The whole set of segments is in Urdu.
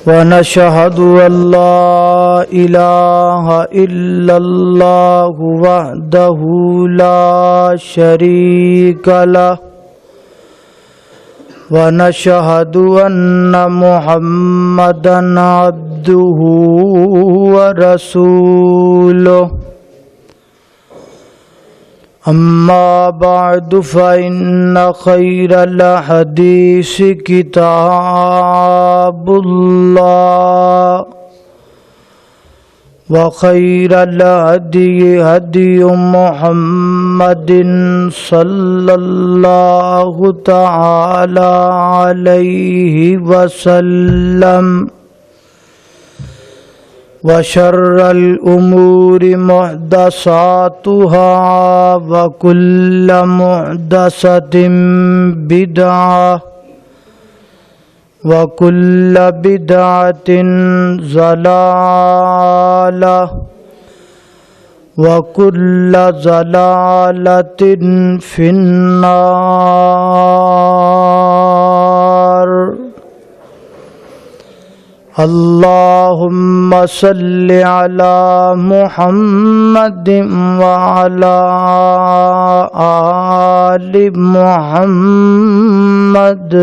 ونشهد أن لا إله إلا الله وحده لا شريك له ونشهد أن محمدا عبده ورسوله أما بعد فإن خير الحديث كتاب الله وخير الهدي هدي محمد صلى الله تعالى عليه وسلم وشر الأمور محدثاتها وكل محدثة بدعة وكل بدعة ضلالة وكل ضلالة في النار. اللهم صل على محمد وعلى آل محمد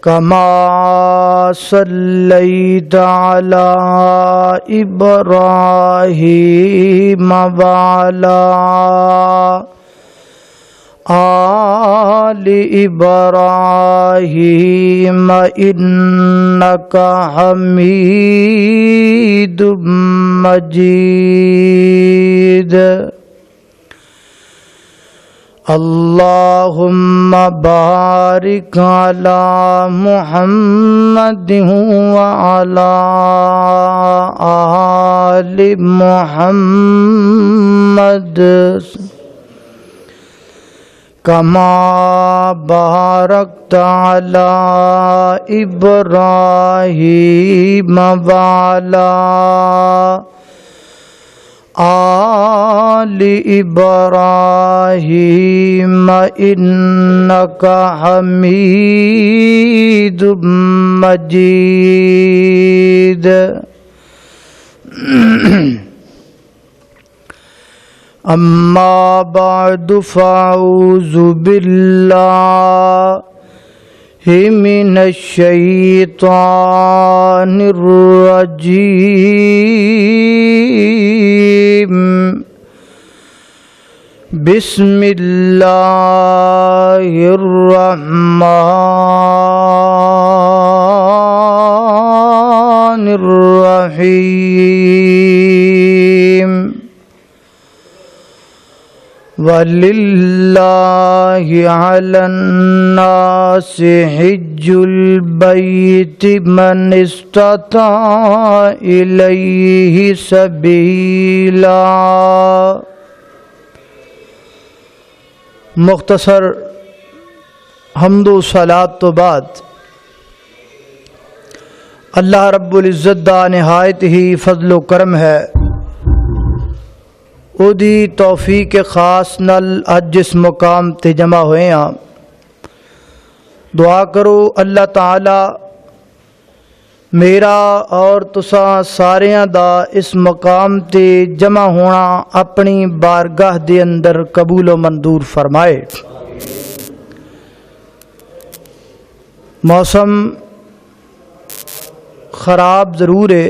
كما صليت على إبراهيم وعلى آل إبراهيم إنك حميد مجيد. اللهم بارك على محمد وعلى آل محمد كما باركت على إبراهيم وعلى آل إبراهيم إنك حميد مجيد. أما بعد فأعوذ بالله من الشيطان الرجيم. بسم الله الرحمن الرحيم. وَلِلَّهِ عَلَى النَّاسِ حِجُّ الْبَيْتِ مَنِ اسْتَطَاعَ إِلَيْهِ سَبِيلًا. مختصر حمد و صلات تو بعد اللہ رب العزت دا نہایت ہی فضل و کرم ہے. اودی توفیق خاص نل اج جس مقام تے جمع ہوئے ہاں. دعا کرو اللہ تعالی میرا اور تساں ساریاں دا اس مقام تے جمع ہونا اپنی بارگاہ دے اندر قبول و منظور فرمائے. موسم خراب ضرور ہے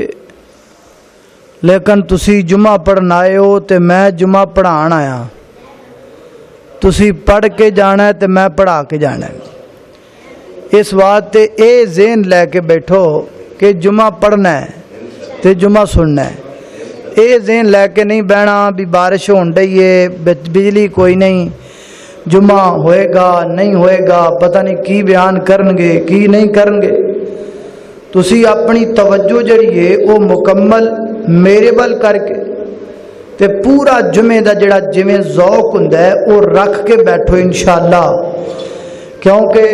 لیکن تسی جمعہ پڑھن آئے ہو تے میں جمعہ پڑھان آیا. تسی پڑھ کے جانا ہے تے میں پڑھا کے جانا ہے. اس بات تے اے ذہن لے کے بیٹھو کہ جمعہ پڑھنا ہے تے جمعہ سننا ہے. اے ذہن لے کے نہیں بہنا بھی بارش ہون ڈئی ہے بجلی کوئی نہیں جمعہ ہوئے گا نہیں ہوئے گا پتہ نہیں کی بیان کرنگے کی نہیں کرنگے. تسی اپنی توجہ جڑی ہے وہ مکمل میرے بل کر کے تے پورا جمعے دا جڑا جویں ذوق ہوندا ہے وہ رکھ کے بیٹھو انشاءاللہ. کیونکہ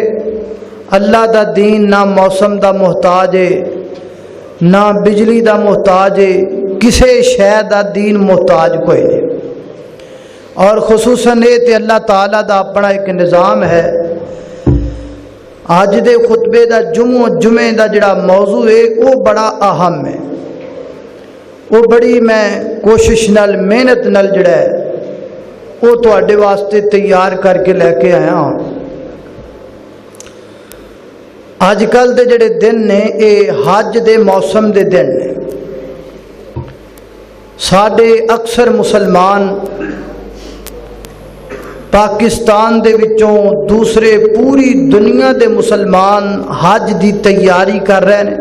اللہ دا دین نہ موسم دا محتاج ہے نہ بجلی دا محتاج ہے کسے شے دا دین محتاج کوئی نہیں. اور خصوصاً یہ تے اللہ تعالیٰ دا اپنا ایک نظام ہے. اج دے خطبے دا جمعے دا جڑا موضوع ہے وہ بڑا اہم ہے، وہ بڑی میں کوشش نال محنت نال جڑا ہے وہ تواڈے واسطے تیار کر کے لے کے آیا ہوں۔ اج کل دے جڑے دن نے یہ حج دے موسم دے دن نے، ساڈے اکثر مسلمان پاکستان دے وچوں دوسرے پوری دنیا دے مسلمان حج دی تیاری کر رہے ہیں،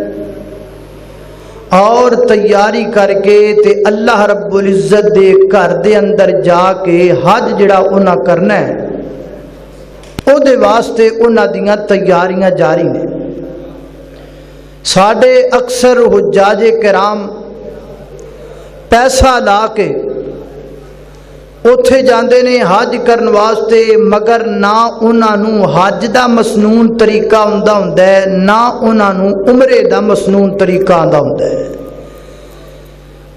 اور تیاری کر کے تے اللہ رب العزت دے گھر دے اندر جا کے حج جڑا انہاں کرنا ہے او دے واسطے انہاں دیاں تیاریاں جاری نے۔ ساڈے اکثر حجاج کرام پیسہ لا کے اوتھے جاندے نے حج کرن واسطے، مگر نہ انہاں نوں حج دا مسنون طریقہ ہوندا ہے، نہ انہاں نوں عمرے دا مسنون طریقہ آندا ہوندا ہے۔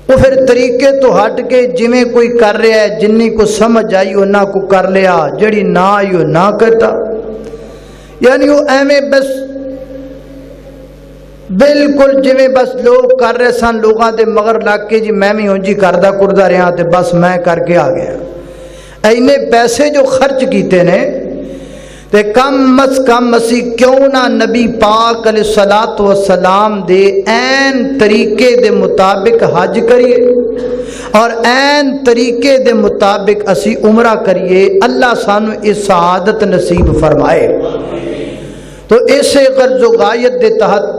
وہ پھر طریقے تو ہٹ کے جویں کوئی کر رہا ہے، جنی کو سمجھ آئی انہاں کو کر لیا، جڑی نہ آئی وہ نہ کرتا، یعنی وہ ایویں بس بالکل جویں بس لوگ کر رہے سن، لوگاں دے مگر لگ کے جی میں بھی ہوں جی کردہ رہا تے بس میں کر کے آ گیا۔ اینے پیسے جو خرچ کیتے نے تے کم از کم اسی کیوں نہ نبی پاک علیہ الصلوۃ والسلام دے عین طریقے دے مطابق حج کریے اور عین طریقے دے مطابق اسی عمرہ کریے، اللہ سانو اس سعادت نصیب فرمائے۔ تو اسے غرض و غایت دے تحت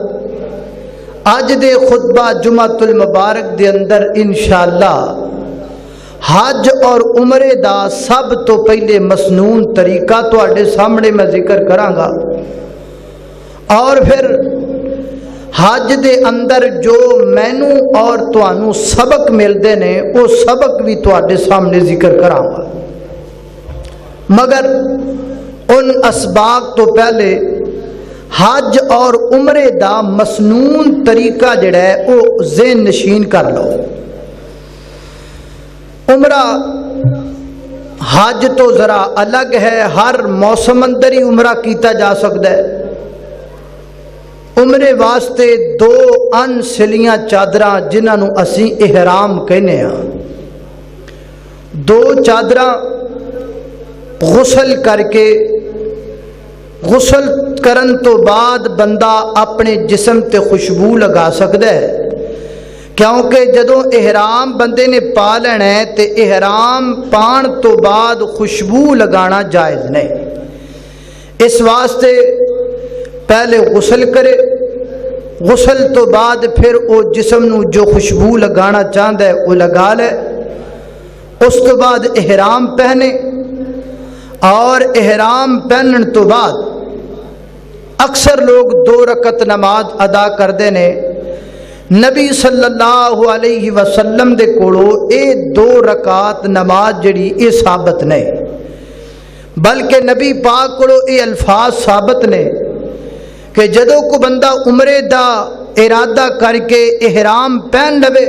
اج دے خطبہ جمعۃ المبارک دے اندر انشاءاللہ حج اور عمرے دا سب تو پہلے مسنون طریقہ تواڈے سامنے میں ذکر کراں گا، اور پھر حج دے اندر جو مینوں اور تانوں سبق ملدے نے وہ سبق بھی تواڈے سامنے ذکر کراں گا، مگر ان اسباق تو پہلے حج اور عمرے دا مسنون طریقہ جڑا ہے وہ ذہن نشین کر لو۔ عمرہ حج تو ذرا الگ ہے، ہر موسم اندر ہی عمرہ کیتا جا سکتا ہے۔ عمرے واسطے دو ان سلیاں چادراں جنہاں نوں اسی احرام کہنے ہاں، دو چادراں غسل کر کے، غسل کرن تو بعد بندہ اپنے جسم تے خوشبو لگا سکتا ہے، کیونکہ جدوں احرام بندے نے پا لینا ہے تے احرام پان تو بعد خوشبو لگانا جائز نہیں۔ اس واسطے پہلے غسل کرے، غسل تو بعد پھر وہ جسم نو جو خوشبو لگانا چاہتا ہے وہ لگا لے، اس تو بعد احرام پہنے، اور احرام پہنن تو بعد اکثر لوگ 2 رکعت نماز ادا کردے نے۔ نبی صلی اللہ علیہ وسلم دے کولو اے 2 رکعت نماز جڑی اے ثابت نہیں، بلکہ نبی پاک کولو اے الفاظ ثابت نے کہ جدوں کو بندہ عمرے دا ارادہ کر کے احرام پہن لوے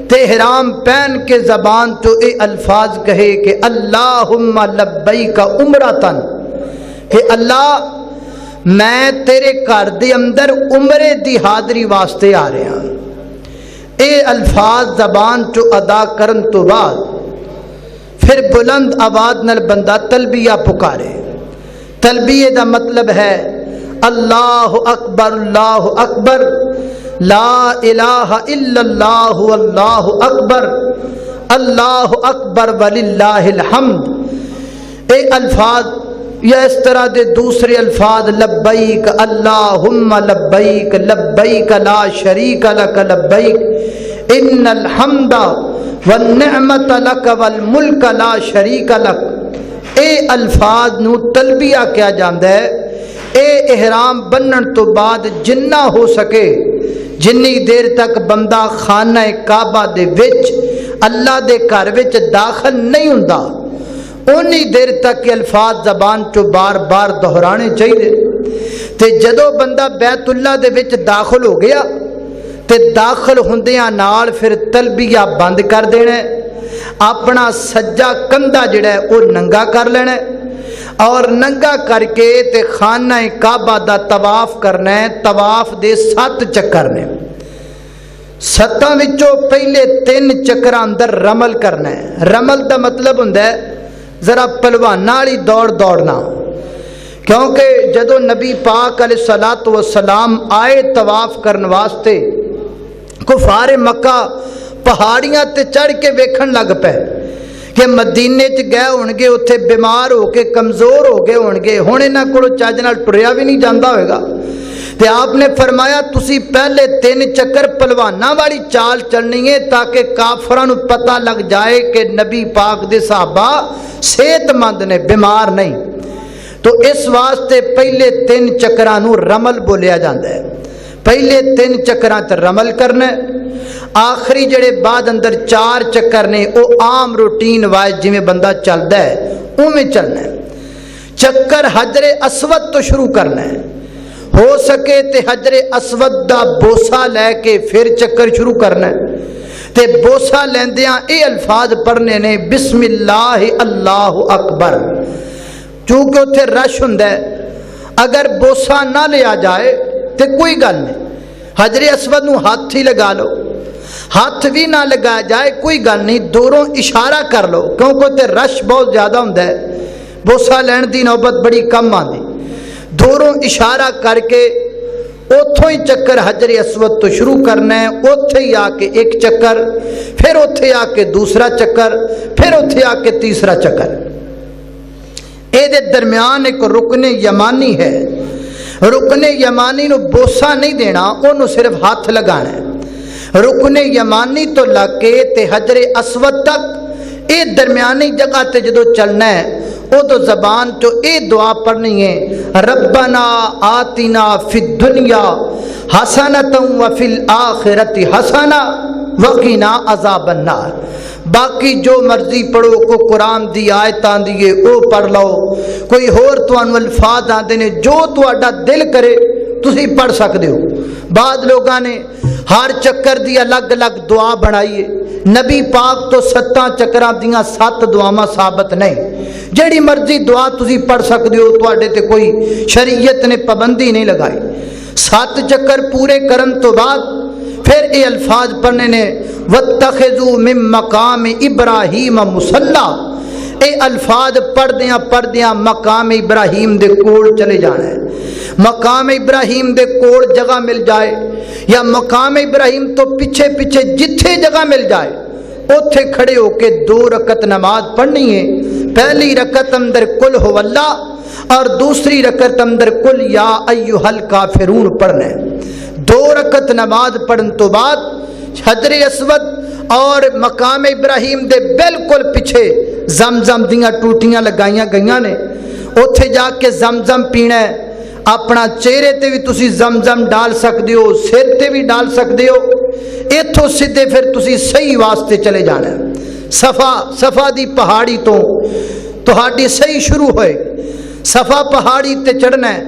تے احرام پہن کے زبان تو اے الفاظ کہے کہ اللہم لبیک عمرتن، کہ اللہ میں تیرے گھر دے اندر عمرے دی حاضری واسطے آ رہا ہوں۔ اے الفاظ زبان چو ادا کرن تو بعد پھر بلند آواز نال بندہ تلبیہ پکارے۔ تلبیہ دا مطلب ہے اللہ اکبر لا الہ الا اللہ واللہ اکبر وللہ الحمد۔ اے الفاظ یا اس طرح دے دوسرے الفاظ لبیک اللہم لبیک لبیک لا شریک لک لبیک ان الحمد والنعمت لک والملک لا شریک لک، اے الفاظ نو تلبیہ کیا جاندا ہے۔ اے احرام بنن تو بعد جنہ ہو سکے، جنی دیر تک بندہ خانہ کعبہ دے وچ اللہ دے گھر وچ داخل نہیں ہوندا، اونی دیر تک الفاظ زبان چو بار بار دہرانے چاہیے۔ تے جدو بندہ بیت اللہ دے وچ داخل ہو گیا تے داخل ہوندیاں نال پھر تلبیہ بند کر دینا ہے، اپنا سجا کندھا جڑا ہے وہ ننگا کر لینا ہے، اور ننگا کر کے تے خانہ کعبہ دا طواف کرنا ہے۔ طواف دے 7 چکر نے، 7 وچوں پہلے 3 چکر اندر رمل کرنا ہے۔ رمل دا مطلب ہوندا ہے ذرا پہلواناں والی دوڑ دوڑنا، کیونکہ جدو نبی پاک علیہ الصلوۃ والسلام آئے طواف کرن واسطے، کفار مکہ پہاڑیاں تے چڑھ کے ویکھن لگ پے کہ مدینے چ گئے ہونگے، اتنے بیمار ہو کے کمزور ہو گئے ہونگے، ہن انہاں کولوں چج نال ٹریا بھی نہیں جاندا ہوئے گا۔ تے آپ نے فرمایا تسی پہلے 3 چکر پہلواناں والی چال چلنی ہے تاکہ کافراں نوں پتہ لگ جائے کہ نبی پاک دے صحابہ صحت مند نے، بیمار نہیں۔ تو اس واسطے پہلے 3 چکراں نوں رمل بولیا جاندا ہے۔ پہلے 3 چکراں تے رمل کرنا ہے، آخری جڑے بعد اندر 4 چکر نے وہ عام روٹین وائز جویں بندہ چلدا ہے اوویں چلنا ہے۔ چکر حجر اسود تو شروع کرنا ہے، ہو سکے تے حجر اسود دا بوسا لے کے پھر چکر شروع کرنا ہے۔ تے بوسا لیندیاں اے الفاظ پڑھنے نے، بسم اللہ اللہ اکبر، چونکہ اتنے رش ہوندا ہے۔ اگر بوسا نہ لیا جائے تے کوئی گل نہیں، حجر اسود نو ہاتھ ہی لگا لو، ہاتھ بھی نہ لگایا جائے کوئی گل نہیں، دوروں اشارہ کر لو، کیونکہ تے رش بہت زیادہ ہوندا ہے، بوسا لین دی نوبت بڑی کم آندی۔ دوروں اشارہ کر کے اتھوں ہی چکر حجر اسود تو شروع کرنا ہے، اتھے ہی آ کے 1 چکر، پھر اتھے آ کے دوسرا چکر، پھر اتھے آ کے تیسرا چکر۔ اے دے درمیان ایک رکن یمانی ہے، رکن یمانی نو بوسا نہیں دینا، انہوں صرف ہاتھ لگانا ہے۔ رکن یمانی تو لگ کے تے حجر اسود تک اے درمیانی جگہ تے جدو چلنا ہے، او تو زبان تو اے دعا پڑھنی ہے، ربنا آتنا فی الدنیا حسنۃ وفی الآخرۃ حسنہ وقنا عذاب النار۔ باقی جو مرضی پڑھو، کو قرآن دی آیت آندی ہے او پڑھ لو، کوئی ہور تانوں الفاظ آندے نے، جو تہاڈا دل کرے تسی پڑھ سکدے ہو۔ بعد لوگاں نے ہر چکر دی الگ الگ دعا بنائی ہے، نبی پاک تو 7 چکراں دیاں 7 دعاواں ثابت نہیں، جڑی مرضی دعا تسی پڑھ سکدے ہو، تواڈے تے کوئی شریعت نے پابندی نہیں لگائی۔ 7 چکر پورے کرن تو بعد پھر اے الفاظ پڑھنے نے، واتخذوا من مقام ابراہیم مصلی، اے الفاظ پڑھ دیاں مقام ابراہیم دے کول چلے جانا ہے۔ مقام ابراہیم دے کول جگہ مل جائے یا مقام ابراہیم تو پیچھے پیچھے جتھے جگہ مل جائے اوتھے کھڑے ہو کے 2 رکعت نماز پڑھنی ہے۔ پہلی رکعت اندر قل هو اللہ اور دوسری رکعت اندر قل یا ایھا الکافرون پڑھنا ہے۔ 2 رکعت نماز پڑھن تو بعد حجر اسود اور مقام ابراہیم دے بالکل پیچھے زمزم دیاں ٹوٹیاں لگائیاں گئیاں نے، اوتھے جا کے زمزم پینا ہے۔ اپنا چہرے تے بھی تسی زمزم ڈال سکتے ہو، سر تے بھی ڈال سکتے ہو۔ ایتھوں سیدھے پھر تسی صحیح واسطے چلے جانا ہے۔ صفا دی پہاڑی تو تہاڈی صحیح شروع ہوئے، صفا پہاڑی تے چڑھنا ہے،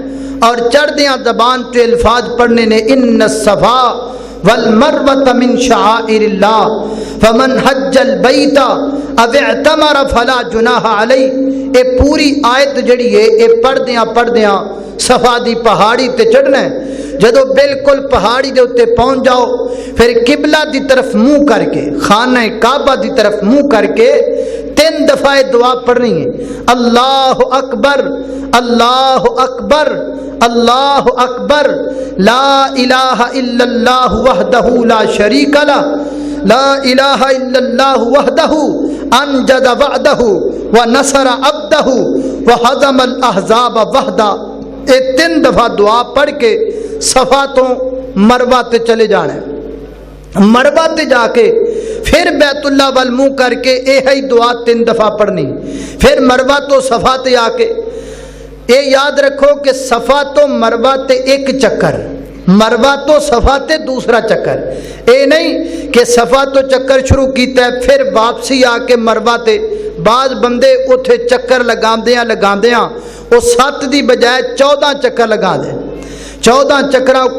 اور چڑھدیاں زبان تے الفاظ پڑھنے نے، ان الصفا والمروۃ من شعائر اللہ فمن حج البیت او اعتمر فلا جناح علیہ۔ اے پوری آیت جڑی ہے اے پڑھ دیاں صفا دی پہاڑی تے چڑھنا ہے۔ جدو بالکل پہاڑی دے اتے پہنچ جاؤ، پھر قبلہ دی طرف منہ کر کے، خانہ کعبہ دی طرف منہ کر کے 3 دفعہ دعا پڑھنی ہے، اللہ اکبر اللہ اکبر اللہ اکبر، لا الہ الا اللہ وحدہ لا شریک لہ، لا الہ الا اللہ وحدہ انجز وعدہ ونصر عبدہ وہزم الاحزاب وحدہ۔ اے 3 دفعہ دعا پڑھ کے صفا تو مروہ تے چلے جانا ہے۔ مروہ تے جا کے پھر بیت اللہ وال منہ کر کے اے ہی دعا 3 دفعہ پڑھنی، پھر مروہ تو صفا تے آ کے اے یاد رکھو کہ صفا تو مروہ تے 1 چکر، مروہ تو صفا تے دوسرا چکر، اے نہیں کہ صفا تو چکر شروع کیتا ہے پھر واپسی آ کے مروہ تے۔ بعض بندے اتھے چکر لگاندیاں وہ 7 دی بجائے 14 چکر لگا دیں، 14 ਚੱਕਰਾਂ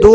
2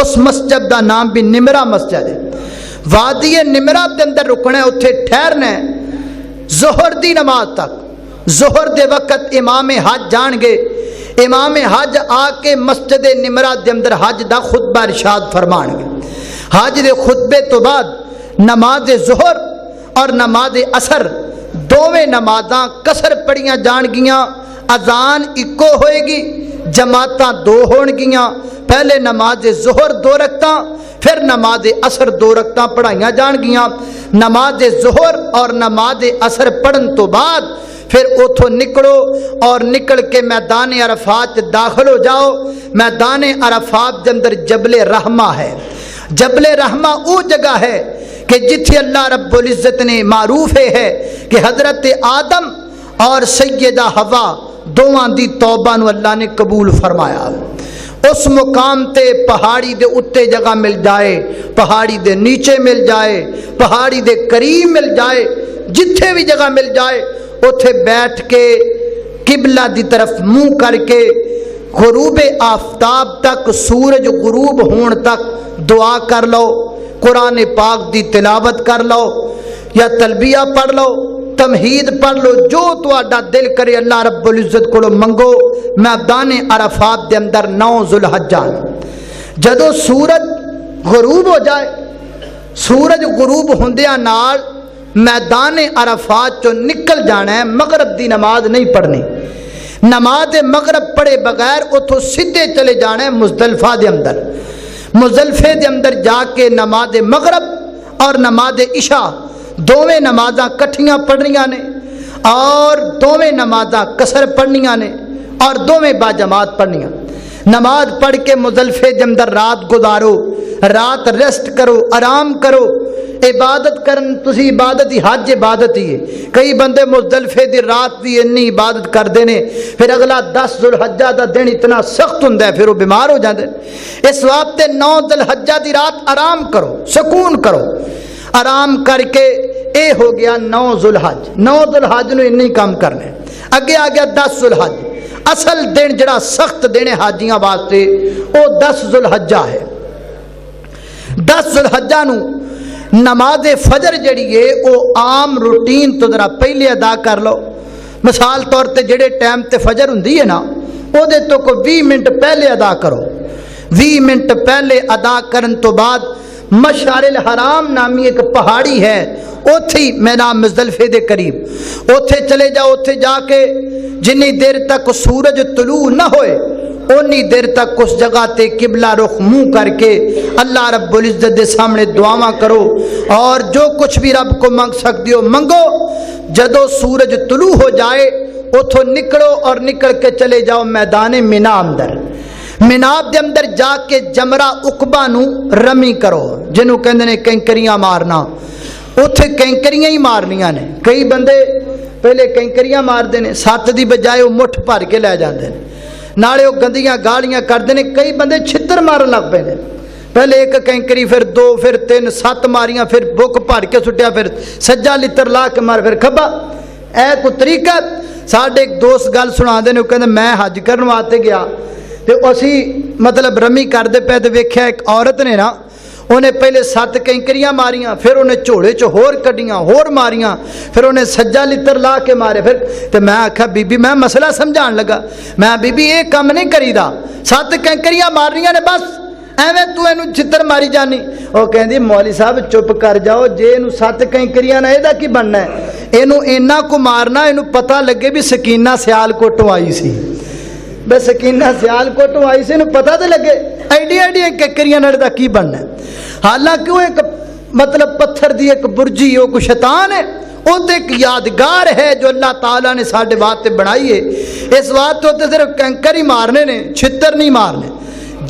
اس مسجد دا نام بھی نمرہ مسجد ہے. وادی نمرہ دے اندر رکنا ہے, اتھے ٹھہرنا ہے ظہر دی نماز تک. ظہر دے وقت امام حج جان گے, امام حج آ کے مسجد نمرہ دے اندر حج دا خطبہ ارشاد فرمان گے. حج دے خطبے تو بعد نماز ظہر اور نماز اثر دوویں نمازاں قصر پڑھیاں جان گیاں. اذان اکو ہوئے گی, جماعتاں دو ہون گیاں. پہلے نماز ظہر 2 رکعتاں, پھر نماز اثر 2 رکعتاں پڑھائیاں جان گیاں. نماز ظہر اور نماز اثر پڑھن تو بعد پھر اتھوں نکلو اور نکل کے میدان عرفات داخل ہو جاؤ. میدان عرفات دے اندر جبل رحمہ ہے. جبل رحمہ وہ جگہ ہے کہ جتھے اللہ رب العزت نے معروف ہے کہ حضرت آدم اور سیدہ حوا دوواں دی توبہ نو اللہ نے قبول فرمایا. اس مقام تے پہاڑی دے اتے جگہ مل جائے, پہاڑی دے نیچے مل جائے, پہاڑی دے قریب مل جائے, جتھے بھی جگہ مل جائے اتھے بیٹھ کے قبلہ دی طرف منہ کر کے غروب آفتاب تک, سورج غروب ہون تک دعا کر لو, قرآن پاک دی تلاوت کر لو یا تلبیہ پڑھ لو, تمہید پڑھ لو, جو تہاڈا دل کرے اللہ رب العزت کو منگو. میدان عرفات دے اندر 9 ذوالحجہ جدو سورج غروب ہو جائے, سورج غروب ہوندیاں نال میدان عرفات چو نکل جانا ہے. مغرب دی نماز نہیں پڑھنی, نماز مغرب پڑھے بغیر اتھو سیدھے چلے جانا ہے مزدلفہ دے اندر. مزدلفے دے اندر جا کے نماز مغرب اور نماز عشاء دوویں نمازاں کٹھیاں پڑھنیاں نے, اور دوویں نمازاں قصر پڑھنیاں نے, اور دوویں با جماعت پڑھنیاں. نماز پڑھ کے مزدلفے دے اندر رات گزارو, رات ریسٹ کرو, آرام کرو. عبادت کرن تسی عبادت ہی حج عبادت ہی ہے. کئی بندے مزدلفے دی رات دی انی عبادت کردے نے, پھر اگلا 10 ذوالحجہ دا دن اتنا سخت ہوندا ہے پھر وہ بیمار ہو جاندے. اس واسطے 9 ذوالحجہ دی رات آرام کرو, سکون کرو. آرام کر کے اے ہو گیا 9 ذوالحج. 9 ذوالحج نو انی کام کرنے. اگے آ گیا 10 ذوالحج. اصل دن جڑا سخت دن ہے حاجیاں واسطے وہ 10 ذوالحجہ ہے. 10 ذوالحجہ نو نماز فجر جڑی ہے وہ عام روٹین تو ذرا پہلے ادا کر لو. مثال طور تے جڑے ٹائم تے فجر ہوندی ہے نا وہ دے تو کو 20 منٹ پہلے ادا کرو. 20 منٹ پہلے ادا کرن تو بعد مشعر الحرام نامی ایک پہاڑی ہے, اوتھے میدان مزدلفے دے قریب اوتھے چلے جاؤ. اوتھے جا کے جنی دیر تک سورج طلوع نہ ہوئے اونی دیر تک اس جگہ تے قبلہ رخ منہ کر کے اللہ رب العزت دے سامنے دعاواں کرو, اور جو کچھ بھی رب کو منگ سکتے ہو منگو. جدو سورج طلوع ہو جائے اتھو نکلو اور نکل کے چلے جاؤ میدان مینا اندر. مینا دے اندر جا کے جمرہ عقبہ نو رمی کرو, جنہوں کہندے نے کینکریاں مارنا. اتھے کینکریاں ہی مارنیاں نے. کئی بندے پہلے کینکریاں مار دے نے, 7 دی بجائے وہ مٹھ بھر کے لے جاندے نے, نالے وہ گندیاں گالیاں کرتے ہیں. کئی بندے چھتر مارن لگ پے نے, پہلے 1 کینکری پھر 2 پھر 3 7 ماریاں, پھر بک بھر کے سٹیا, پھر سجا لتر لا کے مار, پھر کھبا. اے کو طریقہ. ساڈے ایک دوست گل سنا دے نے, وہ کہندے میں حج کرن واسطے گیا تے اسی مطلب رمی کردے پے تے ویکھیا ایک عورت نے نا انہیں پہلے 7 کینکریاں ماریاں, پھر انہیں جھوڑے چ ہور کڈیاں, ہور ماریاں, پھر انہیں سجا لتر لا کے مارے. پھر تے میں آکھا بی بی, میں مسئلہ سمجھان لگا, میں بی بی یہ کام نہیں کریدا, 7 کینکریاں مارنیاں نے بس, ایویں تو اینو چھتر ماری جانی. وہ کہندی مولوی صاحب چپ کر جاؤ, جے اینو 7 کینکریاں نہ ایدا کی بننا ہے, اینو اینا کو مارنا اینو پتہ لگے بھی سکینہ سیال کوٹوں آئی سی, بے سکینہ سیال کوٹوں آئی سی, اینو پتہ تے لگے ایڈی ایڈی کینکریاں نال دا کی بننا ہے. حالانکہ وہ ایک مطلب پتھر دی ایک برجی, وہ کوئی شیطان ہے, وہ تو ایک یادگار ہے جو اللہ تعالیٰ نے ساڈے واسطے بنائی ہے. اس واسطے تو صرف کینکر ہی مارنے نے, چھتر نہیں مارنے.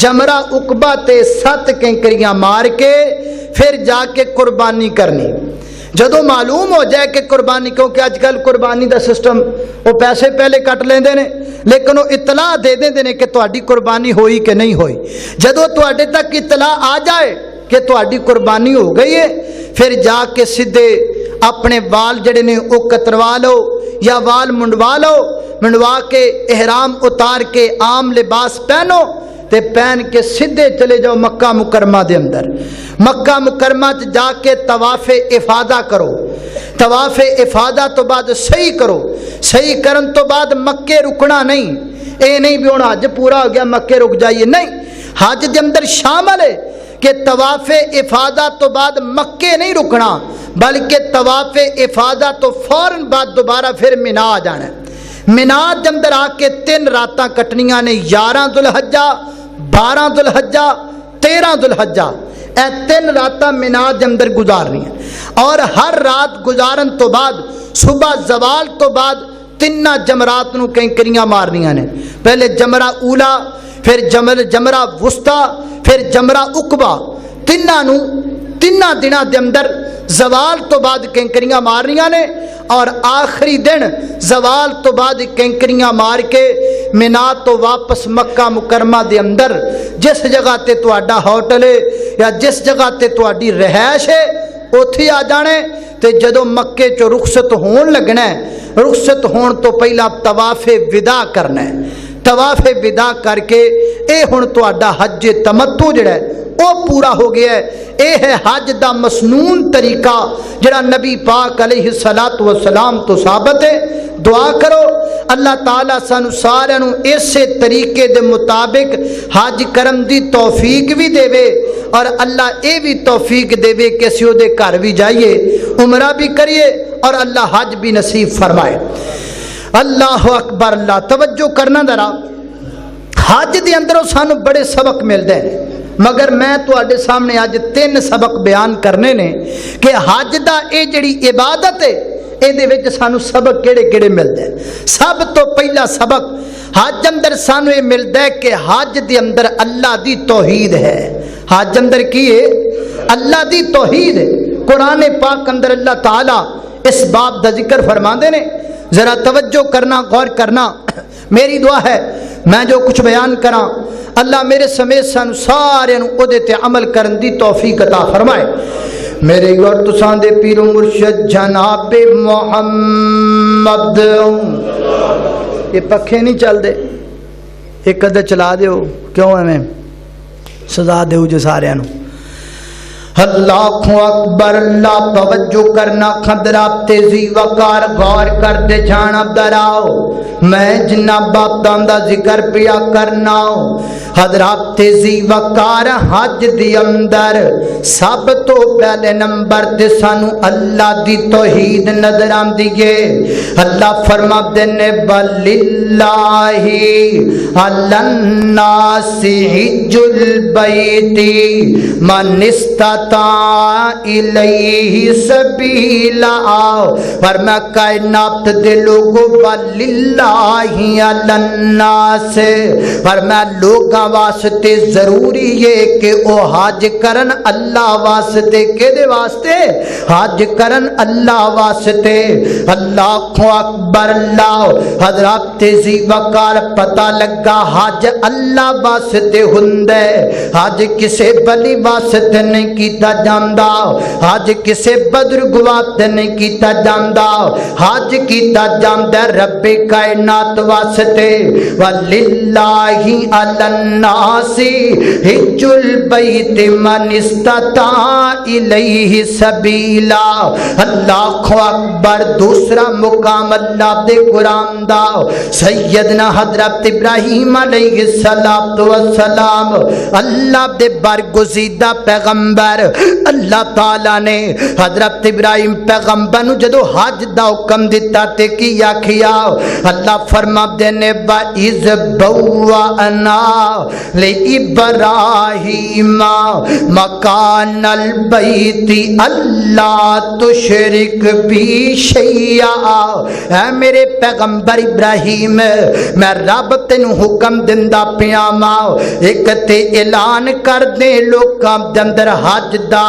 جمرہ عقبہ تے 7 کینکریاں مار کے پھر جا کے قربانی کرنی. جدو معلوم ہو جائے کہ قربانی, کیونکہ اج کل قربانی دا سسٹم وہ پیسے پہلے کٹ لیندے نے, لیکن وہ اطلاع دے دیندے نے کہ تہاڈی قربانی ہوئی کہ نہیں ہوئی. جدو تہاڈے تک اطلاع آ جائے کہ تہاڈی قربانی ہو گئی ہے, پھر جا کے سیدھے اپنے وال جڑے نے وہ کتروا لو یا وال منڈوا لو, منڈوا کے احرام اتار کے عام لباس پہنو, تے پہن کے سدھے چلے جاؤ مکہ مکرمہ دے اندر. مکہ مکرمہ جا کے طواف افادہ کرو. طواف افادہ تو بعد صحیح کرو. صحیح کرن تو بعد مکے رکنا نہیں. اے نہیں بھی ہوں حج پورا ہو گیا مکے رک جائیے، نہیں. حج دے اندر شامل ہے کہ طواف افادہ تو بعد مکے نہیں رکنا، بلکہ طواف افادہ تو فوراً بعد دوبارہ پھر مینا آ جانا ہے. مینا دے اندر آ کے 3 راتاں کٹنیاں نے، 11 ذوالحجہ، 12 ذوالحجہ، 13 ذوالحجہ. اے 3 راتاں مینا دے اندر گزارنی ہیں. اور ہر رات گزارن تو بعد صبح زوال تو بعد 3 جمرات نو کینکریاں مارنیاں نے. پہلے جمرہ اولا، پھر جمرہ وسطیٰ، پھر جمرہ عقبہ. 3 دنوں دے اندر زوال تو بعد کینکریاں مارنیاں نے. اور آخری دن زوال تو بعد کینکریاں مار کے مینا تو واپس مکہ مکرمہ دے اندر جس جگہ تے تہاڈا ہوٹل ہے یا جس جگہ تے تہاڈی رہائش ہے اوتھے آ جانے. تے جدوں مکے چوں رخصت ہون لگنا ہے، رخصت ہون تو پہلا طواف وداع کرنا ہے. طواف وداع کر کے اے ہن تہاڈا حج تمتع جڑا ہے وہ پورا ہو گیا ہے. اے ہے حج دا مسنون طریقہ جڑا نبی پاک علیہ الصلوۃ والسلام تو ثابت ہے. دعا کرو اللہ تعالیٰ سانو سارے نو اسے طریقے دے مطابق حج کرم دی توفیق بھی دے وے، اور اللہ اے بھی توفیق دے وے کہ اسی دے گھر بھی جائیے، عمرہ بھی کریے، اور اللہ حج بھی نصیب فرمائے. اللہ اکبر. اللہ توجہ کرنا ذرا. حج دے اندروں سانو بڑے سبق ملتے ہیں، مگر میں تواڈے سامنے اج 3 سبق بیان کرنے نے کہ حج دا اے جڑی عبادت ہے اے دے وچ سانو سبق کیڑے کیڑے ملتے ہیں. سب تو پہلا سبق حج اندر سانو یہ ملتا ہے کہ حج دے اندر اللہ دی توحید ہے. حج اندر کی ہے؟ اللہ دی توحید ہے. قرآن پاک اندر اللہ تعالی اس باب دا ذکر فرماندے نے. ذرا توجہ کرنا، غور کرنا. میری دعا ہے میں جو کچھ بیان کراں اللہ میرے سمیت سانو سارے نو او دے تے عمل کرن دی توفیق عطا فرمائے. میرے اور تساں دے پیر و مرشد جناب محمد. یہ پکھے نہیں چل دے، ایک ادھر چلا دیو، کیوں ایویں سزا دیو جو سارے نو. اللہ اکبر. اللہ توجہ کرنا، خدرات تیزی وقار غور کر دے جانا دراؤ. میں جنہ باتاں دا ذکر پیا کرنا، حضرات تیزی وقار حج دی اندر سب تو پہلے نمبر تے سانو اللہ دی توحید نظر آندی ہے. اللہ فرما دینے وللہ علی الناس حج البیت من استطاع الیہ سبیلا. فرما کائنات دے لوگوں وللہ علی الناس، فرما لوگاں واسطے ضروری ہے کہ او حج کرن اللہ واسطے. کدے واسطے؟ حج کرن اللہ واسطے. اللہ اکبر. اللہ حضرات تیزی وقار پتہ لگا حج اللہ واسطے ہوندا ہے. حج کسے بلی واسطے نہیں کیتا جاندا، حج کسے بزرگ واسطے نہیں کیتا جاندا، حج کیتا جاندا رب کائنات واسطے. وللہ علی الناس حج البیت من استطاع الیہ سبیلا. اللہ اکبر. دوسرا مقام اللہ دے قرآن دا سیدنا حضرت ابراہیم علیہ السلام اللہ دے برگزیدہ پیغمبر اللہ تعالیٰ نے حضرت ابراہیم پیغمبر نو جدو حج دا حکم دیتا تے کی آکھیا. اللہ فرما دینے وَإِذْ بَوَّأْنَا لِإِبْرَاهِيمَ مَكَانَ الْبَيْتِ أَلَّا تُشْرِكْ بِي شَيْئًا. اے میرے پیغمبر ابراہیم میں رب تینوں حکم دندا پیا ماں ایک تے اعلان کر دے لوکاں دے اندر حج دا،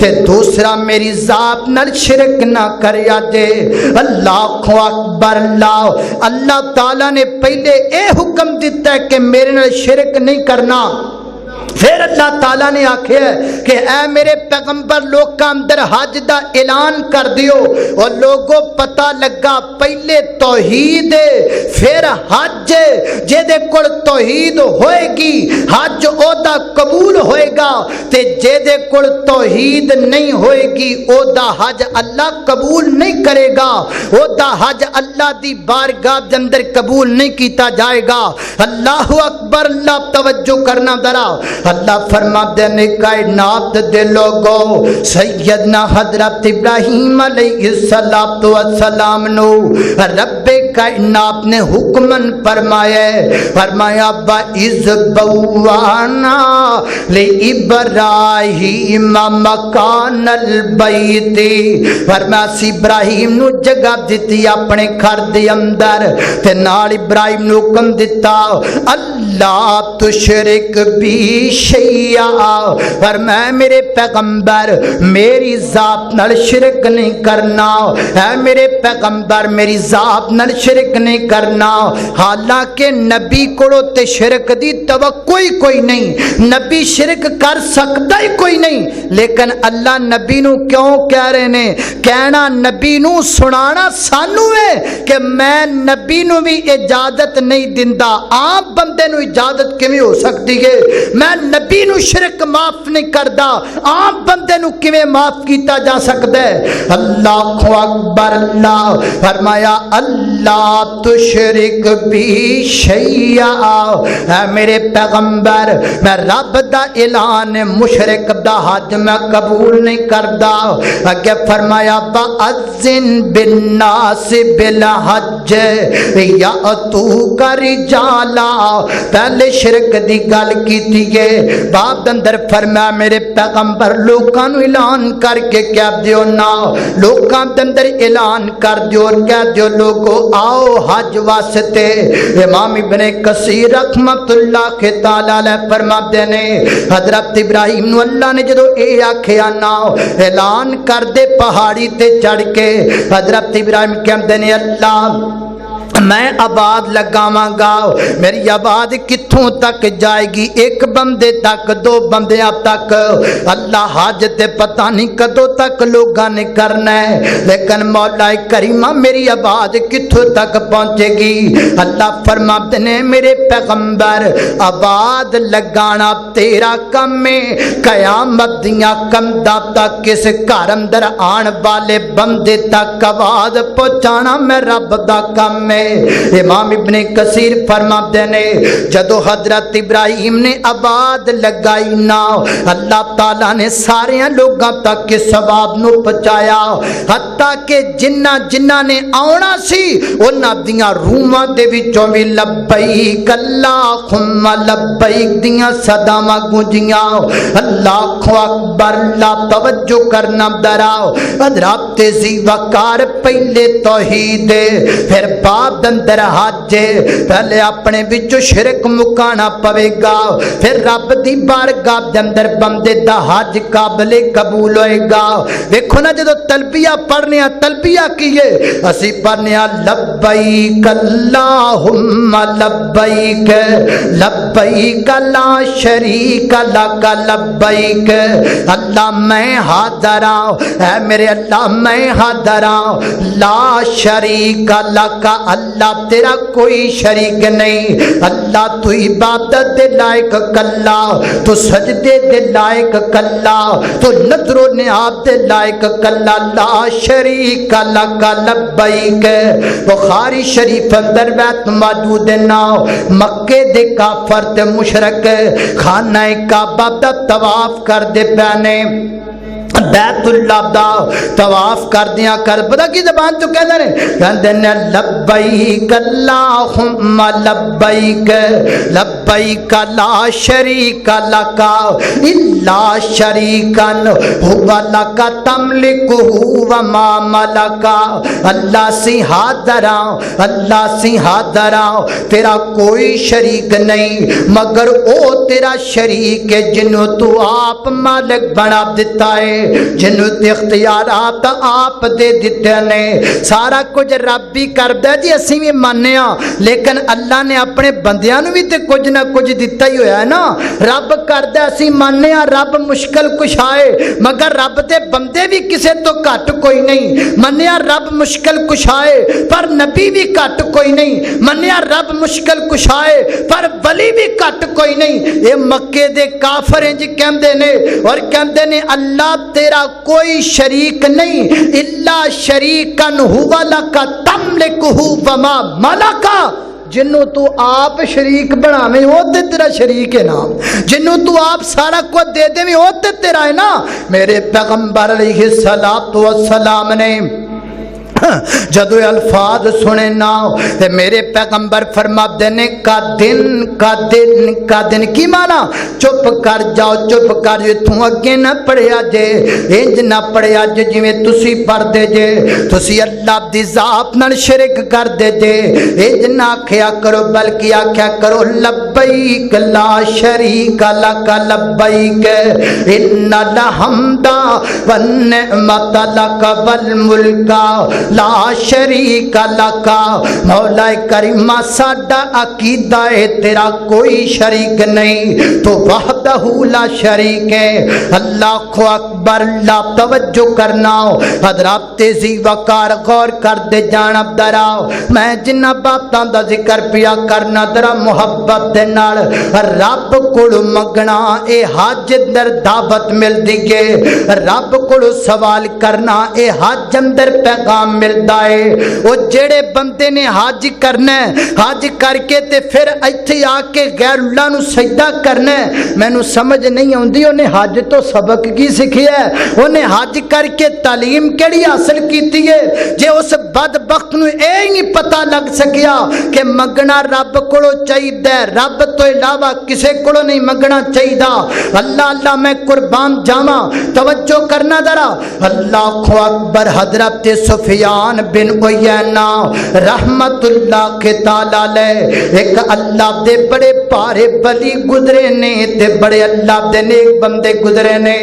تے دوسرا میری ذات نال شرک نہ کریا جے. اللہ اکبر. اللہ تعالیٰ نے پہلے اے حکم دیتا ہے کہ میرے نال شرک نہیں کرنا، پھر اللہ تعالیٰ نے آکھیا کہ اے میرے پیغمبر لوکاں اندر حج دا اعلان کر دیو، اور لوگوں پتہ لگا پہلے توحید پھر حج، جے دے کول توحید ہوئے گی حج او دا قبول ہوئے گا، تے جے دے کول توحید نہیں ہوئے گی او دا حج اللہ قبول نہیں کرے گا، او دا حج اللہ دی بارگاہ دے اندر قبول نہیں کیتا جائے گا۔ اللہ اکبر، اللہ توجہ کرنا ذرا، اللہ فرماتے ہیں کائنات دے لوگوں سیدنا حضرت ابراہیم علیہ السلام نو رب کائنات نے حکمن فرمایا بَإِذْ بَوَّأْنَا لِإِبْرَاہِيمَ مَكَانَ الْبَيْتِ، فرمایا سی ابراہیم نو جگہ دیتی اپنے گھر دے اندر، تے نال ابراہیم نو حکم دیتا اللہ تشرک بھی شیعہ، پر میں میرے پیغمبر میری ذات نال شرک نہیں کرنا، اے میرے پیغمبر میری ذات نال شرک نہیں کرنا۔ حالانکہ نبی کوڑو تے شرک دی توقع ہی کوئی نہیں، نبی شرک کر سکتا ہی کوئی نہیں، لیکن اللہ نبی نو کیوں کہہ رہے نے؟ کہنا نبی نو سنانا سانو ہے کہ میں نبی نو بھی اجازت نہیں دیندا، عام بندے نو اجازت کیویں ہو سکتی ہے؟ میں نبی نو شرک معاف نہیں کردا، عام بندے نو کیویں معاف کیتا جا سکتا ہے؟ اللہ اکبر، اللہ فرمایا اللہ تشرک بھی شیعہ، اے میرے پیغمبر میں رب دا اعلان مشرک دا حج میں قبول نہیں کردا۔ اگے فرمایا بَأَذِّن بِالنَّاسِ بِالْحَجِّ یَأْتُوکَ رِجَالًا، پہلے شرک دی گل کیتی ہے، بعد اندر فرمایا میرے پیغمبر لوکاں نو اعلان کر کے کہہ دیو نا، لوکاں دے اندر اعلان کر دیو اور کہہ دیو لوگو آؤ حج واسطے۔ امام ابن کثیر رحمت اللہ کے تعالی علیہ فرماتے نے حضرت ابراہیم نو اللہ نے جدو اے آکھیا نا اعلان کر دے پہاڑی تے چڑھ کے، حضرت ابراہیم کہندے نے اللہ میں آباد لگاواں گا، میری آباد کتھوں تک جائے گی؟ ایک بندے تک، دو بندیاں تک، اللہ حج تے پتہ نہیں کدوں تک لوگاں نے کرنا ہے، لیکن مولا کریمہ میری آباد کتھوں تک پہنچے گی؟ اللہ فرماتے نے میرے پیغمبر آباد لگانا تیرا کم ہے، قیامت دیاں قیامتاں تک کس گھر اندر آن والے بندے تک آواز پہنچانا میں رب دا کم ہے۔ امام ابن کثیر فرماتے نے جدو حضرت ابراہیم نے آباد لگائی نا، اللہ تعالیٰ نے سارے لوگاں تک کے ثواب نو پہنچایا، حتیٰ کہ جنہ نے آنا سی انہاں دیاں روحاں دے وچوں وی لبیک اللہم لبیک دیاں صداواں گونجیاں۔ اللہ اکبر، اللہ توجہ کرنا دراؤ، حضرت زی وقار پہلے توحید پھر بعد اندر حج، پہلے اپنے وچوں شرک مکانا پوے گا، پھر رب دی بارگاہ دے اندر بندے دا حج قابل قبول ہوئے گا۔ دیکھو نا جدو تلبیہ پڑھنے تلبیہ کیے اسی پڑھنے لبیک اللہم لبیک لبیک لا شریک لک لبیک، اللہ میں حاضر ہوں، اے میرے اللہ میں حاضر ہوں، لا شریک لک، اللہ تیرا کوئی شریک نہیں، اللہ تو عبادت دے لائق کلا، تو سجدے دے لائق کلا، تو نظر و نیاب دے لائق کلا، لا شریک لک لبیک۔ بخاری شریف اندر بیت موجود نا، مکے دے کافر تے مشرک خانہ کعبہ دا طواف کر دے پہنے، بیت اللہ دا طواف کر دیا کر پتہ کی زبان تو کہندے نے لبیک اللہم لبیک لبیک لا شریک لک الا شریکا هو لک تملکہ وما ملک، اللہ سی حاضر ہوں، اللہ سی حاضر ہوں، تیرا کوئی شریک نہیں مگر او تیرا شریک ہے جنہوں تو آپ مالک بنا دیتا ہے۔ جنوں تے اختیارات آپ دے دتے نے سارا کچھ رب ہی کردا جی اسی بھی ماننے ہاں لیکن اللہ نے اپنے بندیاں نوں بھی تے کچھ نہ کچھ دتا ہی ہویا ہے نا رب کردا اسی ماننے ہاں رب مشکل کشائے مگر رب دے بندے بھی کسے تو گھٹ کوئی نہیں منیا رب مشکل کشائے پر نبی بھی گھٹ کوئی نہیں منیا رب مشکل کشائے پر ولی بھی گھٹ کوئی نہیں اے مکے دے کافر ہیں جی کہندے نے اور کہندے نے اللہ تیرا کوئی شریک نہیں الا شریکن ہوا لک تملکہ وما ملکا جنوں تو آپ شریک بناویں وہ تے تیرا شریک ہے نا جنوں تو آپ سارا کچھ دے دیں وہ تے تیرا ہے نا میرے پیغمبر علیہ الصلوۃ والسلام نے جدو الفاظ سنے نا تے میرے پیغمبر فرما دینے کا دن کی مانا چپ کر جاؤ چپ کر جو توں اگے نہ پڑھیا جے انج نہ پڑھیا جے جویں تسی پڑھ دے جے تسی اللہ دی ذات نال شرک کر دے جے انج نہ آکھیا کرو بلکہ آکھیا کرو لبیک لا شریک لک لبیک ان الحمد والنعمت لک والملک لا شریک لکا مولا کریمہ ساڈا عقیدہ ہے تیرا کوئی شریک نہیں تو وحدہ لا شریک ہے اللہ اکبر اللہ توجہ کرنا حضرات تیزی وقار غور کر دے جانب دراؤ میں جنہ باتاں دا ذکر پیا کرنا درا محبت دے نال رب کولو منگنا اے حج اندر دعوت مل دیگے رب کولو سوال کرنا اے حج اندر پیغام ملدا ہے وہ جڑے بندے نے حج کرنا ہے حج کر کے تے پھر ایتھے آ کے غیر اللہ نو سجدہ کرنا ہے مینوں سمجھ نہیں آندی اونے حج تو سبق کی سکھیا ہے اونے حج کر کے تعلیم کیڑی حاصل کیتی ہے جے اس بدبخت نو اے ہی نہیں پتہ لگ سکیا کہ منگنا رب کولو چاہیدا ہے رب تو علاوہ کسے کولو نہیں منگنا چاہیدا اللہ اللہ میں قربان جاواں توجہ کرنا ذرا اللہ اکبر حضرت سفیان بن عیینہ رحمت اللہ کے تعالی علیہ ایک اللہ دے بڑے پارے بلی گزرے نے تے بڑے اللہ دے نیک بندے گزرے نے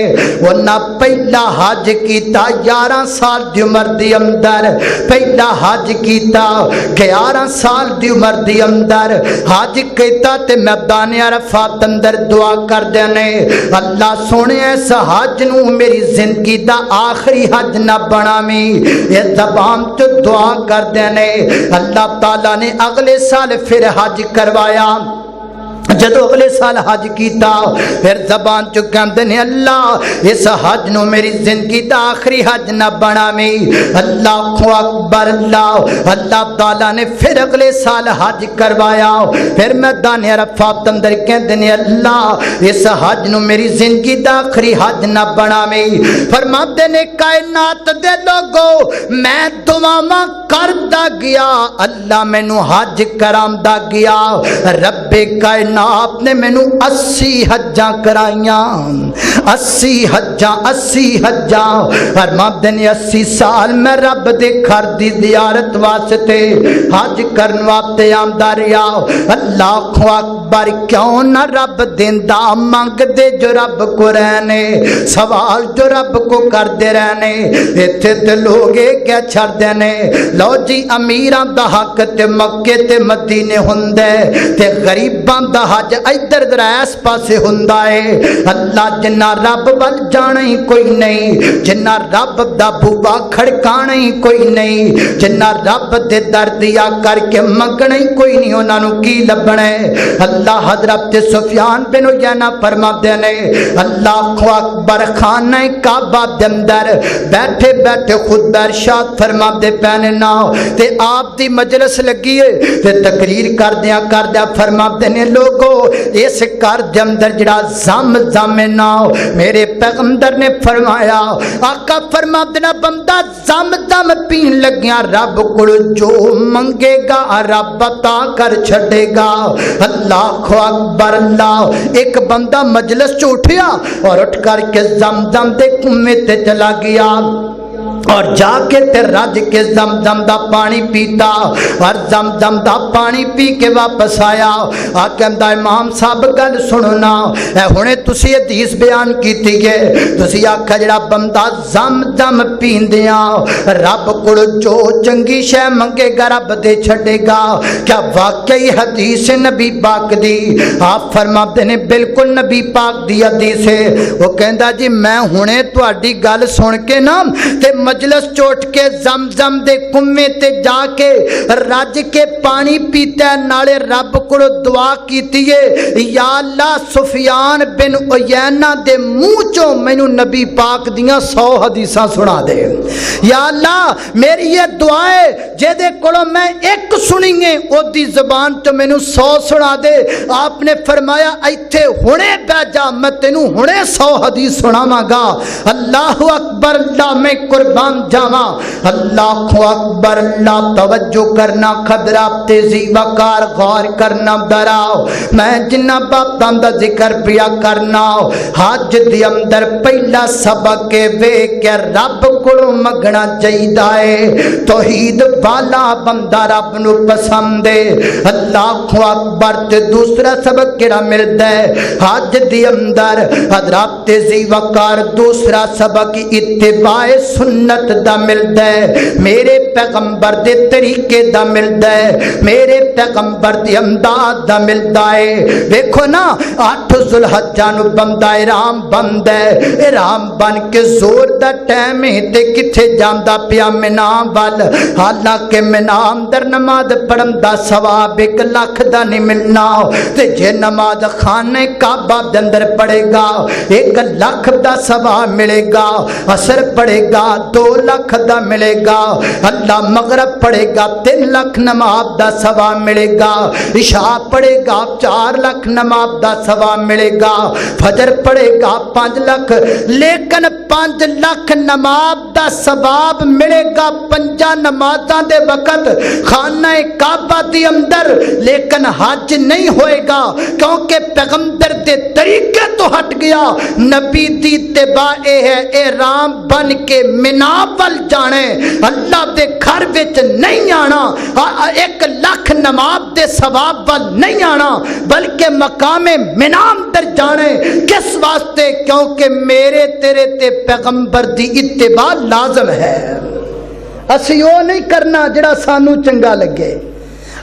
انہاں پہلا حج کیتا 11 سال دی عمر دی اندر پہلا حج کیتا 11 سال دی عمر دی اندر حج کیتا تے میدان عرفات اندر دعا کردے نے اللہ سونے اس حج نو میری زندگی دا آخری حج نہ بناویں یہ زبان تو دعا کر دینے اللہ تعالیٰ نے اگلے سال پھر حج کروایا جدو اگلے سال حج کیتا پھر زبان چکندے نے اللہ اس حج نو میری زندگی دا آخری حج نہ بناویں اللہ اکبر اللہ تعالیٰ نے پھر اگلے سال حج کروایا پھر میدان عرفات اندر کہندے نے اللہ اس حج نو میری زندگی دا آخری حج نہ بناویں فرماتے نے کائنات دے لوگو میں دعاواں کردا گیا اللہ مینوں حج کراندا گیا رب کائنات آپ نے مینوں 80 حجاں کرائیاں 80 حجاں فرماتے نے 80 سال میں رب دے گھر دی زیارت واسطے حج کرن واسطے آندا رہیا اللہ اکبر کیوں نہ رب دیندا منگ دے جو رب کو رہنے سوال جو رب کو کر دے رہنے ایتھے تے لوگ کیا چھڑ دینے لو جی امیراں دا حق تے مکے تے مدینے ہوندے تے غریباں دا حج ادھر در اس پاسے ہوندا ہے اللہ جنہ رب ول جانا ہی کوئی نہیں جنہ رب دا بوبا کھڑکانا ہی کوئی نہیں جنہ رب دے در دیا کر کے منگنا ہی کوئی نہیں انہاں نوں کی لبنا ہے اللہ حضرت سفیان بن عیینہ فرماتے نے اللہ اکبر خانہ کعبہ دے اندر بیٹھے بیٹھے خود ارشاد فرماتے پہنے نا تے آپ دی مجلس لگی ہے تے تقریر کردیاں فرماتے نے لوگو اس گھر دے اندر جڑا زم نا میرے پیغمبر نے فرمایا آقا فرماتے نا بندہ زم پین لگیا رب کو جو منگے گا رب عطا کر چھڑے گا اللہ اکبر اللہ ایک بندہ مجلس چ اٹھیا اور اٹھ کر کے زم دے کنویں تے چلا گیا اور جا کے تے رج کے زمزم دا پانی پیتا اور زمزم دا پانی پی کے واپس آیا آ کہندا امام صاحب گل سننا اے ہنے تسی حدیث بیان کیتی ہے تسی آکھا جڑا بندہ زمزم پیندیاں رب کول جو چنگی شے منگے گا رب دے چھڈے گا کیا واقعی حدیث نبی پاک دی آپ فرماتے نے بالکل نبی پاک دی حدیث ہے وہ کہندا جی میں ہنے تہاڈی گل سن کے نا تے مجلس چوٹ کے زمزم دے کنویں تے جا کے رج کے پانی پیتا ہے نالے رب کو دعا کیتی ہے یا اللہ سفیان بن عیینہ دے منہ چوں مینوں نبی پاک دیاں 100 حدیثاں سنا دے یا اللہ میری یہ دعا ہے جے دے کولوں میں ایک سنی ہے او دی زبان تو مینوں 100 سنا دے آپ نے فرمایا ایتھے ہنے بیٹھ جا میں تینوں ہنے 100 حدیث سناواں گا اللہ اکبر اللہ میں قربان جاواں اللہ اکبر اللہ توجہ کرنا خدرہ تیزی وقار غور کرنا دراؤ میں جنہ باتاں دا ذکر پیا کرنا حج دی اندر پہلا سبق وے کہ رب کولوں منگنا چاہیدا ہے توحید والا بندہ رب نو پسند ہے اللہ اکبر تے دوسرا سبق کیڑا ملدا ہے حج دی اندر حضرات تیزی وقار دوسرا سبق اتباع سنت دا ملدا ہے میرے پیغمبر دے طریقے دا ملدا ہے میرے پیغمبر دی انداز دا ملدا ہے دیکھو نا 8 ذوالحجہ نو بندہ احرام بندا ہے احرام بن کے زور دا ٹائم ہے تے کتھے جاندا پیا مینا ول حالانکہ مینا اندر نماز پڑھن دا ثواب 1 لاکھ دا نہیں ملنا تے جے نماز خانہ کعبہ دے اندر پڑھے گا 1 لاکھ دا ثواب ملے گا عصر پڑھے گا 2 لاکھ دا ملے گا اللہ مغرب پڑھے گا 3 لاکھ نماز دا ثواب ملے گا عشاء پڑھے گا 4 لاکھ نماز دا ثواب ملے گا فجر پڑھے گا 5 لاکھ لیکن 5 لاکھ نماز دا ثواب ملے گا 5 نمازاں دے وقت خانہ کعبہ دی اندر لیکن حج نہیں ہوئے گا کیونکہ پیغمبر دے طریقے تو ہٹ گیا نبی دی اتباع ہے احرام بن کے مینا ول جانے اللہ دے گھر وچ نہیں آنا 1 لاکھ نماز دے ثواب ول نہیں آنا بلکہ مقام مینا اندر جانے کس واسطے کیونکہ میرے تیرے تے پیغمبر دی اتباع لازم ہے اسی وہ نہیں کرنا جڑا سانو چنگا لگے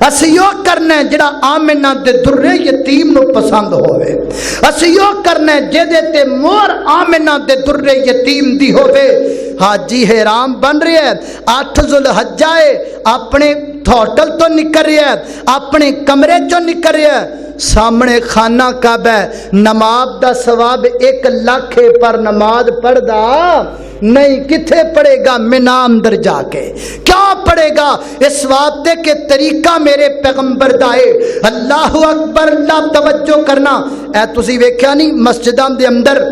اسی وہ کرنا ہے جڑا آمنہ دے درے یتیم نو پسند ہوئے اسی وہ کرنا ہے جدے تے مور آمنہ دے درے یتیم دی ہوئے حاجی حرام بن رہے ہیں 8 ذوالحجہ اپنے ہوٹل تو نکل رہے ہیں اپنے کمرے چو نکل رہے ہیں سامنے خانہ کعبہ ہے نماز دا ثواب 1 لاکھ پر نماز پڑھ دا نہیں کتھے پڑھے گا مینا اندر جا کے کیا پڑھے گا اس واسطے کے طریقہ میرے پیغمبر دا ہے اللہ اکبر اللہ توجہ کرنا اے تسی ویکھیا نہیں مسجداں دے اندر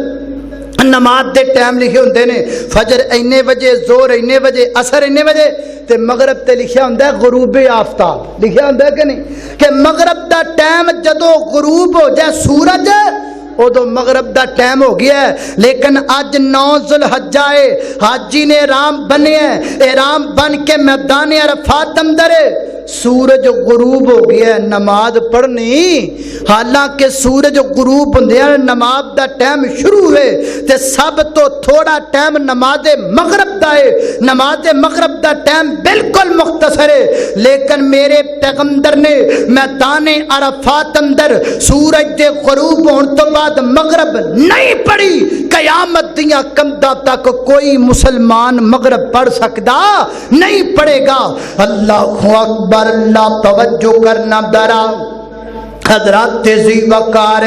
نماز دے ٹائم لکھے ہوندے نے فجر اینے بجے زور اینے بجے عصر اینے بجے تے مغرب تے لکھیا ہوندا ہے غروب آفتاب لکھیا ہوندا ہے کہ نہیں کہ مغرب دا ٹائم جدو غروب ہو جائے سورج ادو مغرب دا ٹائم ہو گیا ہے لیکن اج 9 ذوالحجہ ہے حاجی نے احرام بنے ہیں احرام بن کے میدان عرفات اندر سورج غروب ہو گیا ہے نماز پڑھنی حالانکہ سورج غروب ہوندے نماز دا ٹائم شروع ہوئے تے سب تو تھوڑا ٹائم نماز مغرب دا ہے نماز مغرب دا ٹائم بالکل مختصر ہے لیکن میرے پیغمبر نے میدان عرفات اندر سورج دے غروب ہون تو بعد مغرب نہیں پڑھی قیامت دیاں کنداں تک کوئی مسلمان مغرب پڑھ سکدا نہیں پڑھے گا اللہ اکبر اللہ توجہ کرنا درا حضرات تیزی وقار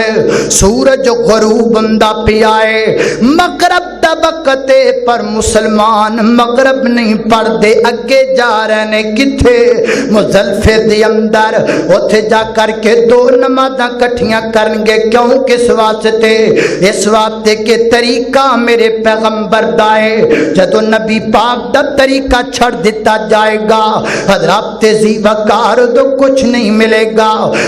سورج غروب بندہ پیائے مغرب دا وقت پر مسلمان مغرب نہیں پڑھ دے اگے جا رہے نے کتھے مزدلفے دے اندر اوتھے جا کر کے 2 نمازاں کٹھیاں کرنگے کیوں کس واسطے اس واسطے کے طریقہ میرے پیغمبر دا ہے جدو نبی پاک دا طریقہ چھڑ دیتا جائے گا حضرات تیزی وقار تو کچھ نہیں ملے گا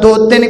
2-3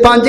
5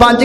5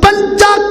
5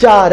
4,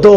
2।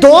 2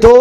2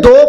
2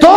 2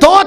2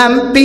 MP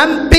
MP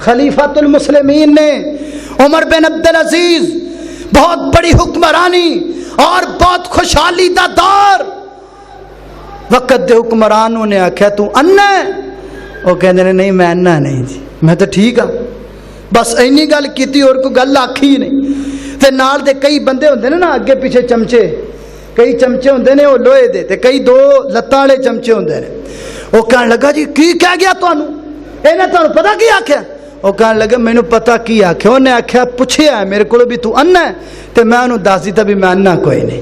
خلیفۃ المسلمین نے عمر بن عبدالعزیز بہت بڑی حکمرانی اور بہت خوشحالی دا دور وقت دے حکمرانوں نے آخیا تو انا ہے؟ وہ کہندے نے نہیں میں انا نہیں جی میں تو ٹھیک ہاں بس اینی گل کیتی اور کوئی گل آکھی نہیں تے نال دے کئی بندے ہوندے نے نا اگے پیچھے چمچے کئی چمچے ہوندے نے وہ لوہے دے تے کئی دو لتاں والے چمچے ہوندے نے وہ کہن لگا جی کی کہہ گیا تانوں انہیں تانوں پتہ کی آکھیا وہ کہن لگا مینوں پتہ کی آکھیا انہیں آکھیا پوچھیا میرے کولوں بھی تو انا ہے تے میں انہوں دس دتا بھی میں انا کوئی نہیں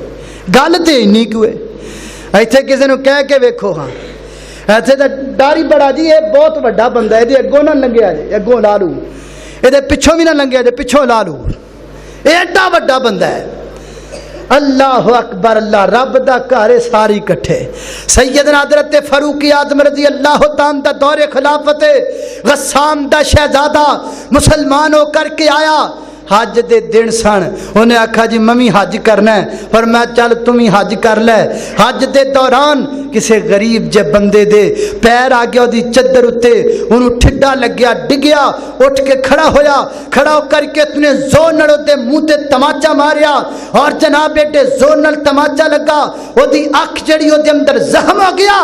گل تے اینی کیوں ہے ایتھے کسی نوں کہہ کے ویکھو ہاں ایتھے تے ڈاری بڑا جی یہ بہت بڑا بندہ ہے یہ اگوں نہ لنگیا جی اگوں لا لوں یہ پچھوں بھی نہ لنگیا جی پچھوں لا لوں یہ ایڈا بڑا بندہ ہے اللہ اکبر اللہ رب دا گھر ساری کٹھے سیدنا حضرت فاروق اعظم رضی اللہ تعالیٰ دا دور خلافت غسان دا شہزادہ مسلمان ہو کر کے آیا حج دے دن سن انہیں آکھا جی ممی حج کرنا ہے پر میں چل تم ہی حج کر لے حج دے دوران کسے غریب جے بندے دے پیر آ گیا دی چادر اتے انہوں ٹھڈا لگیا ڈگیا اٹھ کے کھڑا ہویا کھڑا ہو کر کے اتنے زور نال دے منہ تے تماچا ماریا اور جناب بیٹے زور نال تماچا لگا او دی اکھ جڑی او دے اندر زخم ہو گیا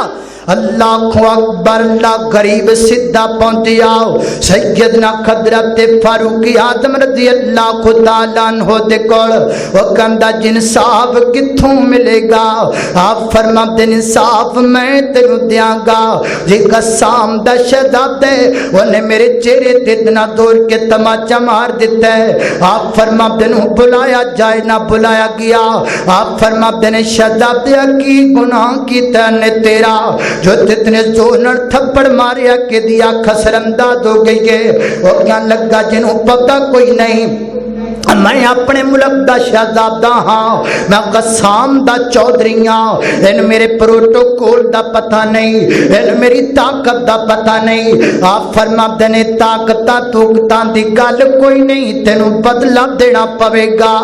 اللہ اکبر اللہ غریب سدھا پہنچ آؤ سیدنا حضرت فاروق اعظم رضی اللہ تعالیٰ عنہ دے کول وہ کہندا انصاف کتھوں ملے گا آپ فرماتے انصاف میں تینوں دیاں گا جی قسام دا شہزادے انہیں میرے چہرے تے اتنا دور کے تماچا مار دیتا ہے آپ فرماتے ہیں بلایا جائے نہ بلایا گیا آپ فرماتے ہیں شہزادے کی گناہ کیتا نے تیرا جو اتنے زور نال تھپڑ ماریا کہ دیا خسر انداز ہو گئی ہے وہ کیا لگا جنہوں پتہ کوئی نہیں میں اپنے ملک دا شہزادہ ہاں میں قسام دا چودھری ہاں ان میرے پروٹوکول دا پتہ نہیں ان میری طاقت دا پتہ نہیں آپ فرماتے نے طاقتاں توقتاں دی گل کوئی نہیں تینوں بدلہ دینا پوے گا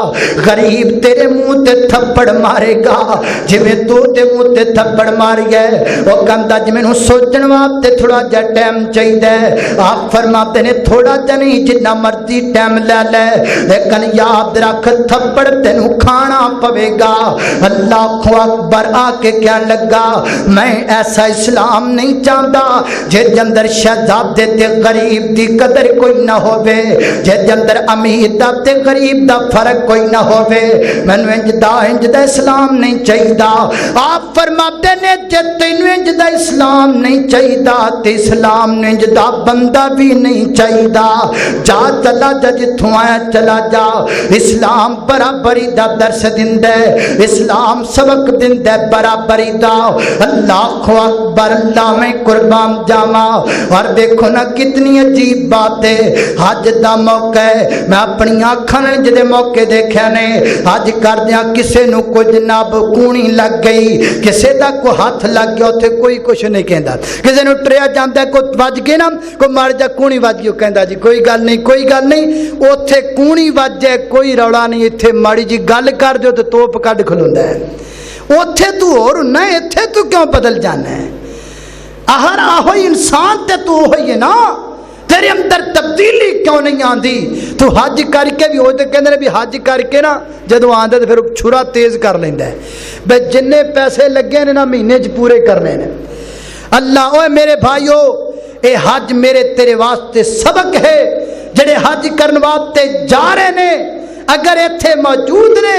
غریب تیرے منہ تے تھپڑ مارے گا جویں تو تے منہ تے تھپڑ ماری ہے وہ کہندا جی مینوں سوچن واسطے تھوڑا جا ٹائم چاہیے آپ فرماتے نے تھوڑا جا نہیں جتنا مرضی ٹائم لے لے لیکن یاد رکھ تھپڑ تینوں کھانا پوے گا اللہ اکبر آ کے کیا لگا میں ایسا اسلام نہیں چاہتا جے اندر شہزادے تے غریب دی قدر کوئی نہ ہووے جے اندر امیر دا تے غریب دا فرق کوئی نہ ہووے مینوں انج دا اسلام نہیں چاہیدا آپ فرماتے نے جے تینوں انج دا اسلام نہیں چاہیدا تے اسلام نے انج دا بندہ بھی نہیں چاہیدا جا چلا جا جتھوں آیا چلا جا اسلام برابری دا درس دیندا ہے اسلام سبق دیندا ہے برابری دا اللہ اکبر اللہ میں قربان جاواں اور دیکھو نا کتنی عجیب بات ہے حج دا موقع ہے میں اپنی آنکھاں نے جدے موقع دیکھے نے حج کردیاں کسے نو کوئی جناب کونی لگ گئی کسے دا کو ہاتھ لگ گیا اوتھے کوئی کچھ نہیں کہندا کسے نو ٹریا جاندا کوئی وج کے نا کوئی مر جا کونی وج گیا کہندا جی کوئی گل نہیں اوتھے کونی وجے کوئی روڑا نہیں ایتھے ماڑی جی گل کر دیو تے توپ کڈ کھلوندا ہے اوتھے تو اور نہ ایتھے تو کیوں بدل جانا ہے آہر آہوئی انسان تے تو ہوئی ہے نا تیرے اندر تبدیلی کیوں نہیں آندی تو حج کر کے بھی ہوتے کہندے نے بھی حج کر کے نا جدوں آندا تے پھر چھرا تیز کر لیندا ہے بے جننے پیسے لگے نے نا مہینے چ پورے کرنے نے اللہ اوے میرے بھائیو اے حج میرے تیرے واسطے سبق ہے جڑے حج کرن واسطے جا رہے نے اگر ایتھے موجود نے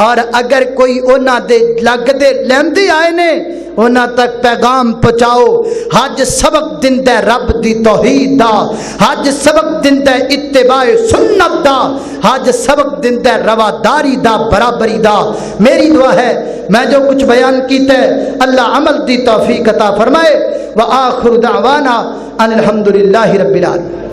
اور اگر کوئی انہاں دے لگ دے لیندے آئے نے انہاں تک پیغام پہنچاؤ حج سبق دیندا ہے رب دی توحید دا حج سبق دیندا ہے اتباع سنت دا حج سبق دیندا ہے رواداری دا برابری دا میری دعا ہے میں جو کچھ بیان کیتا ہے اللہ عمل دی توفیق عطا فرمائے وآخر دعوانا ان الحمدللہ رب العالمین